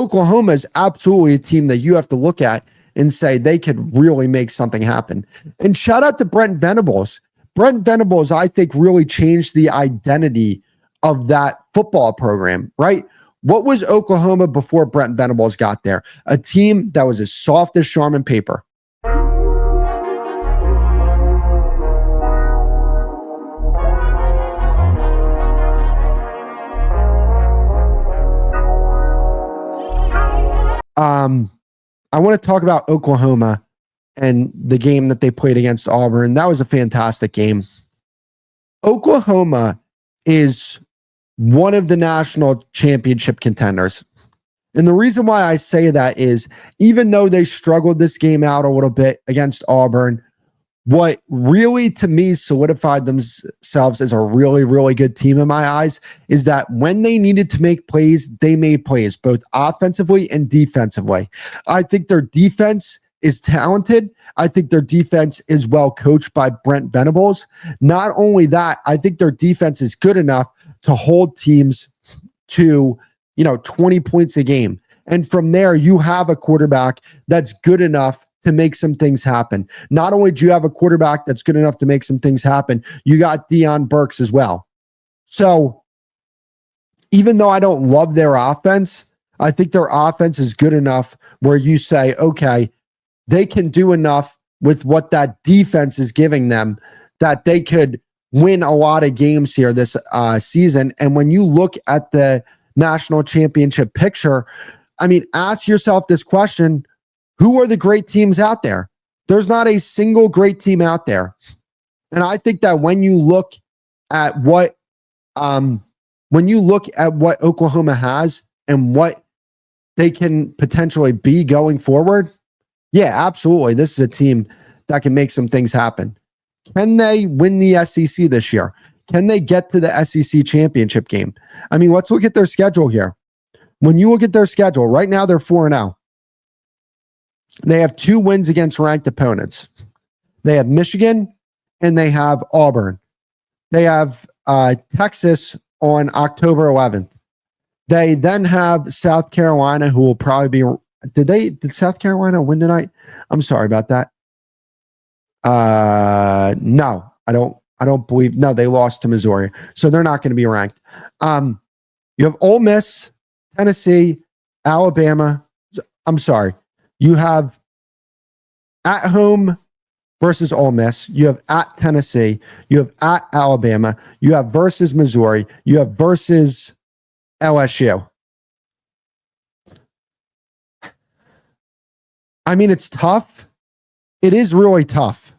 Oklahoma is absolutely a team that you have to look at and say they could really make something happen. And shout out to Brent Venables. Brent Venables, I think, really changed the identity of that football program, right? What was Oklahoma before Brent Venables got there? A team that was as soft as Charmin paper. I want to talk about Oklahoma and the game that they played against Auburn. That was a fantastic game. Oklahoma is one of the national championship contenders. And the reason why I say that is even though they struggled this game out a little bit against Auburn, what really to me solidified themselves as a really, really good team in my eyes is that when they needed to make plays, they made plays both offensively and defensively. I think their defense is talented. I think their defense is well coached by Brent Venables. Not only that, I think their defense is good enough to hold teams to, 20 points a game. And from there, you have a quarterback that's good enough to make some things happen. Not only do you have a quarterback that's good enough to make some things happen, you got Deion Burks as well. So even though I don't love their offense, I think their offense is good enough where you say, okay, they can do enough with what that defense is giving them that they could win a lot of games here this season. And when you look at the national championship picture, ask yourself this question: who are the great teams out there? There's not a single great team out there. And I think that when you look at what Oklahoma has and what they can potentially be going forward, yeah, absolutely. This is a team that can make some things happen. Can they win the SEC this year? Can they get to the SEC championship game? Let's look at their schedule here. When you look at their schedule, right now they're 4-0. They have 2 wins against ranked opponents. They have Michigan and they have Auburn. They have Texas on October 11th. They then have South Carolina, who will probably be. Did South Carolina win tonight? I'm sorry about that. No, I don't believe. No, they lost to Missouri, so they're not going to be ranked. You have Ole Miss, Tennessee, Alabama. I'm sorry. You have at home versus Ole Miss. You have at Tennessee. You have at Alabama. You have versus Missouri. You have versus LSU. It's tough. It is really tough.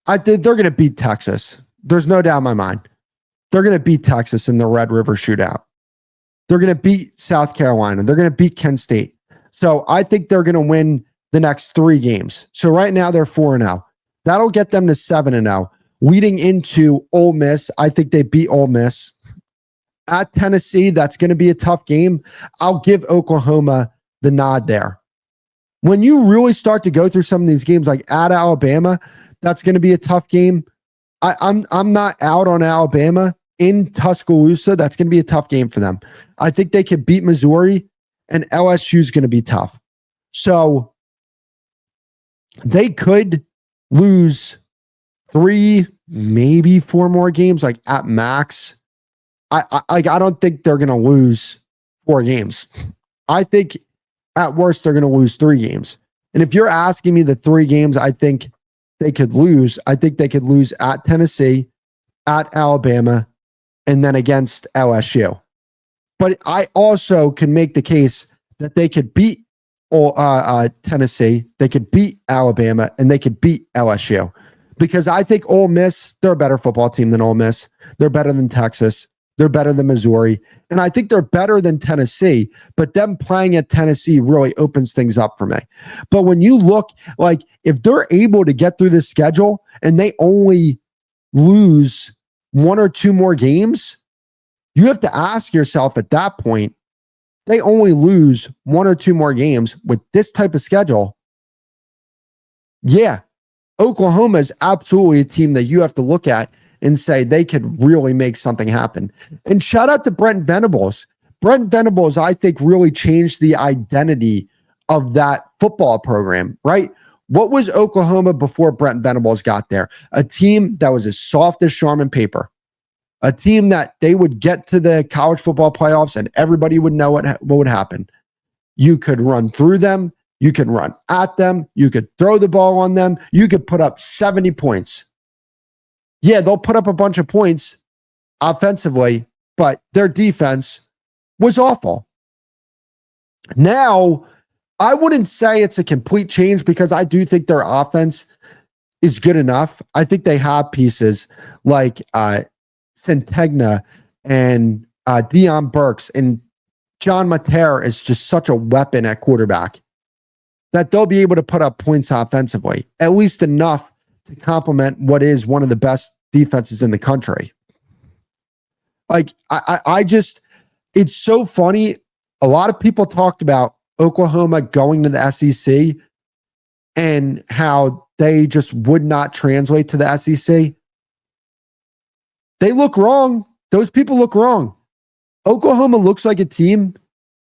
They're going to beat Texas. There's no doubt in my mind. They're going to beat Texas in the Red River Shootout. They're going to beat South Carolina. They're going to beat Kent State. So I think they're going to win the next 3 games. So right now they're 4-0. That'll get them to 7-0. Leading into Ole Miss, I think they beat Ole Miss. At Tennessee, that's going to be a tough game. I'll give Oklahoma the nod there. When you really start to go through some of these games, like at Alabama, that's going to be a tough game. I'm not out on Alabama. In Tuscaloosa, that's going to be a tough game for them. I think they could beat Missouri, and LSU is going to be tough. So they could lose 3, maybe 4 more games, like at max. I don't think they're going to lose 4 games. I think at worst they're going to lose 3 games. And if you're asking me the 3 games I think they could lose, I think they could lose at Tennessee, at Alabama, and then against LSU. But I also can make the case that they could beat Tennessee, they could beat Alabama, and they could beat LSU. Because I think Ole Miss, they're a better football team than Ole Miss. They're better than Texas. They're better than Missouri. And I think they're better than Tennessee. But them playing at Tennessee really opens things up for me. But when you look, like, if they're able to get through this schedule and they only lose 1 or 2 more games, you have to ask yourself at that point, they only lose 1 or 2 more games with this type of schedule. Yeah, Oklahoma is absolutely a team that you have to look at and say they could really make something happen. And shout out to Brent Venables. Brent Venables, I think, really changed the identity of that football program, right? What was Oklahoma before Brent Venables got there? A team that was as soft as Charmin paper, a team that they would get to the college football playoffs and everybody would know what would happen. You could run through them. You could run at them. You could throw the ball on them. You could put up 70 points. Yeah, they'll put up a bunch of points offensively, but their defense was awful. Now, I wouldn't say it's a complete change because I do think their offense is good enough. I think they have pieces like Centegna and Deion Burks, and John Mater is just such a weapon at quarterback that they'll be able to put up points offensively, at least enough to complement what is one of the best defenses in the country. Like, I just, it's so funny. A lot of people talked about Oklahoma going to the SEC and how they just would not translate to the SEC. They look wrong. Those people look wrong. Oklahoma looks like a team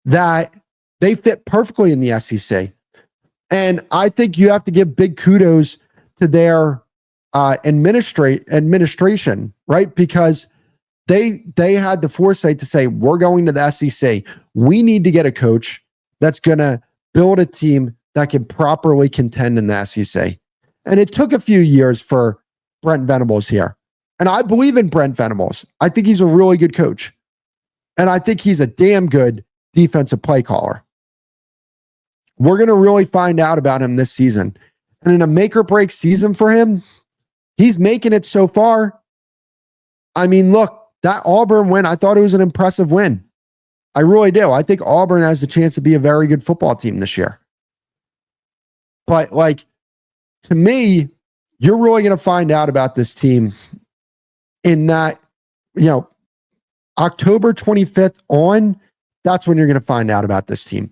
that they fit perfectly in the SEC. And I think you have to give big kudos to their administration, right? Because they had the foresight to say, we're going to the SEC. We need to get a coach that's going to build a team that can properly contend in the SEC. And it took a few years for Brent Venables here. And I believe in Brent Venables. I think he's a really good coach. And I think he's a damn good defensive play caller. We're going to really find out about him this season. And in a make or break season for him, he's making it so far. I mean, look, that Auburn win, I thought it was an impressive win. I really do. I think Auburn has the chance to be a very good football team this year. But like, to me, you're really going to find out about this team in that, October 25th on, that's when you're going to find out about this team.